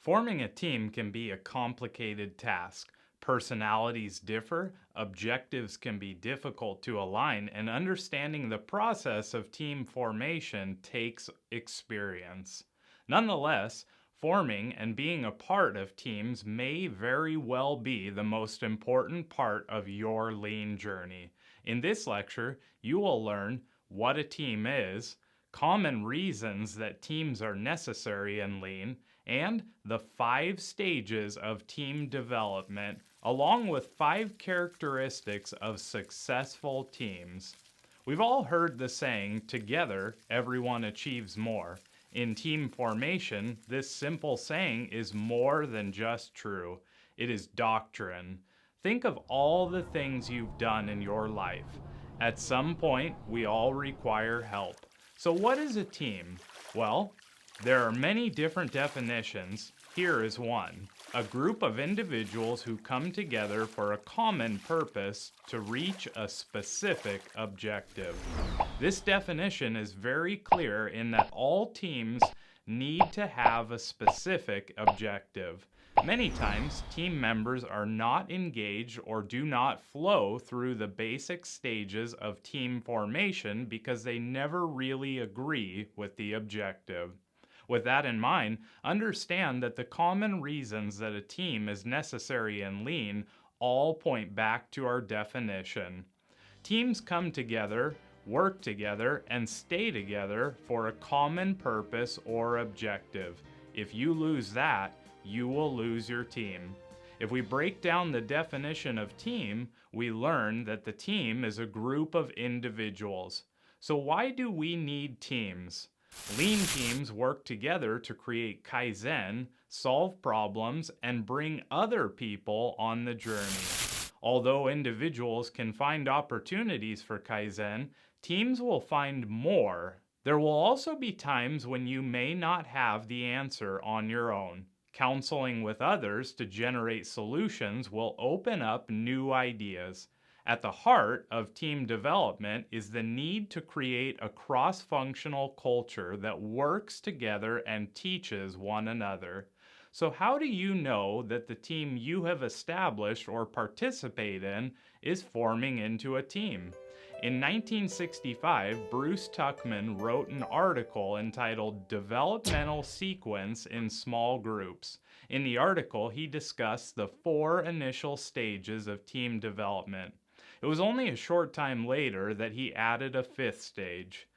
Forming a team can be a complicated task. Personalities differ, objectives can be difficult to align, and understanding the process of team formation takes experience. Nonetheless, forming and being a part of teams may very well be the most important part of your lean journey. In this lecture, you will learn what a team is, common reasons that teams are necessary in lean, and the 5 stages of team development, along with 5 characteristics of successful teams. We've all heard the saying, together, everyone achieves more. In team formation, this simple saying is more than just true. It is doctrine. Think of all the things you've done in your life. At some point, we all require help. So what is a team? Well, there are many different definitions. Here is one. A group of individuals who come together for a common purpose to reach a specific objective. This definition is very clear in that all teams need to have a specific objective. Many times, team members are not engaged or do not flow through the basic stages of team formation because they never really agree with the objective. With that in mind, understand that the common reasons that a team is necessary in lean all point back to our definition. Teams come together, work together, and stay together for a common purpose or objective. If you lose that, you will lose your team. If we break down the definition of team, we learn that the team is a group of individuals. So why do we need teams? Lean teams work together to create Kaizen, solve problems, and bring other people on the journey. Although individuals can find opportunities for Kaizen, teams will find more. There will also be times when you may not have the answer on your own. Counseling with others to generate solutions will open up new ideas. At the heart of team development is the need to create a cross-functional culture that works together and teaches one another. So how do you know that the team you have established or participate in is forming into a team? In 1965, Bruce Tuckman wrote an article entitled Developmental Sequence in Small Groups. In the article, he discussed the 4 initial stages of team development. It was only a short time later that he added a 5th stage.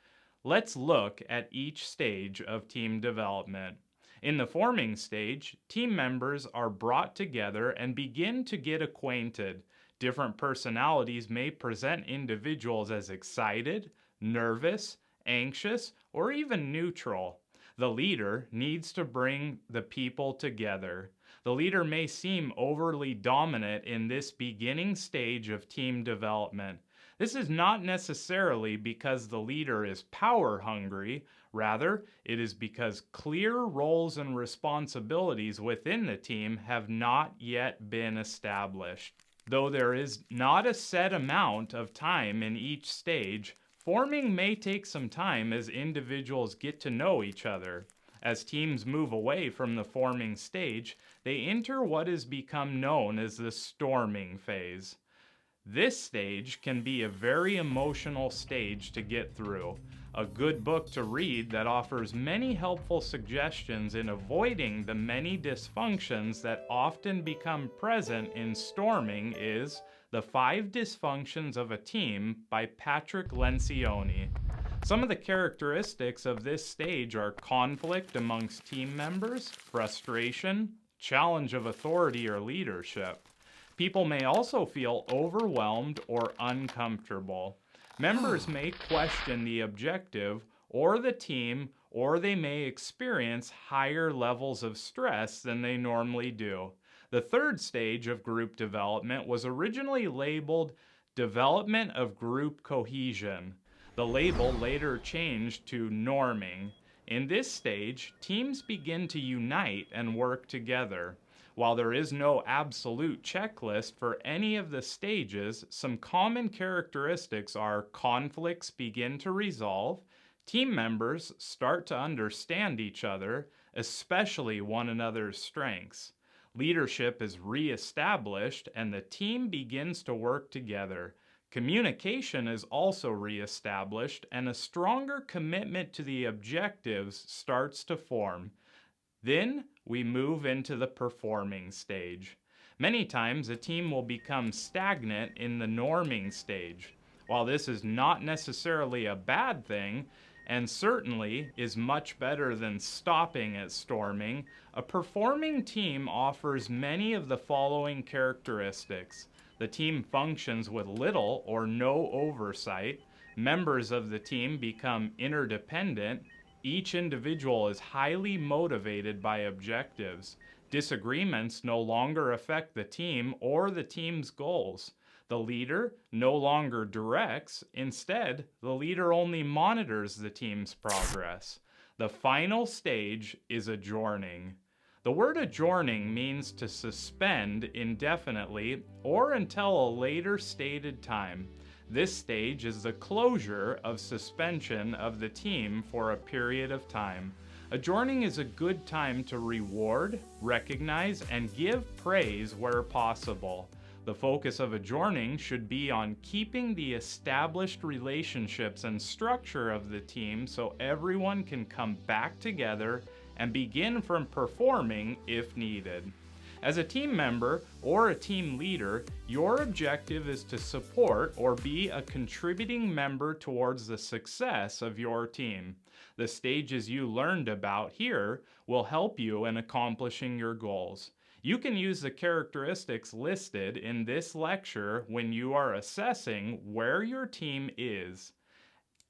Let's look at each stage of team development. In the forming stage, team members are brought together and begin to get acquainted. Different personalities may present individuals as excited, nervous, anxious, or even neutral. The leader needs to bring the people together. The leader may seem overly dominant in this beginning stage of team development. This is not necessarily because the leader is power hungry. Rather, it is because clear roles and responsibilities within the team have not yet been established. Though there is not a set amount of time in each stage, forming may take some time as individuals get to know each other. As teams move away from the forming stage, they enter what has become known as the storming phase. This stage can be a very emotional stage to get through. A good book to read that offers many helpful suggestions in avoiding the many dysfunctions that often become present in storming is The 5 Dysfunctions of a Team by Patrick Lencioni. Some of the characteristics of this stage are conflict amongst team members, frustration, challenge of authority or leadership. People may also feel overwhelmed or uncomfortable. Members may question the objective or the team, or they may experience higher levels of stress than they normally do. The 3rd stage of group development was originally labeled Development of Group Cohesion. The label later changed to norming. In this stage, teams begin to unite and work together. While there is no absolute checklist for any of the stages, some common characteristics are conflicts begin to resolve, Team members start to understand each other, especially one another's strengths. Leadership is reestablished and the team begins to work together. Communication is also reestablished and a stronger commitment to the objectives starts to form. Then we move into the performing stage. Many times a team will become stagnant in the norming stage. While this is not necessarily a bad thing, and certainly is much better than stopping at storming, a performing team offers many of the following characteristics. The team functions with little or no oversight. Members of the team become interdependent. Each individual is highly motivated by objectives. Disagreements no longer affect the team or the team's goals. The leader no longer directs, instead, the leader only monitors the team's progress. The final stage is adjourning. The word adjourning means to suspend indefinitely or until a later stated time. This stage is the closure of suspension of the team for a period of time. Adjourning is a good time to reward, recognize, and give praise where possible. The focus of adjourning should be on keeping the established relationships and structure of the team so everyone can come back together and begin from performing if needed. As a team member or a team leader, your objective is to support or be a contributing member towards the success of your team. The stages you learned about here will help you in accomplishing your goals. You can use the characteristics listed in this lecture when you are assessing where your team is.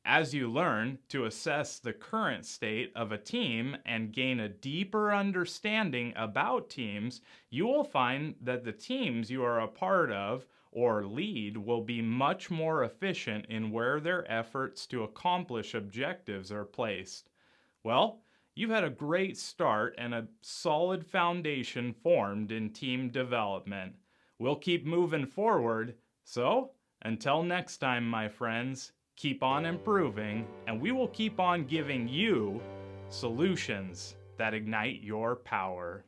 As you learn to assess the current state of a team and gain a deeper understanding about teams, you will find that the teams you are a part of or lead will be much more efficient in where their efforts to accomplish objectives are placed. Well, you've had a great start and a solid foundation formed in team development. We'll keep moving forward, so until next time, my friends, keep on improving, and we will keep on giving you solutions that ignite your power.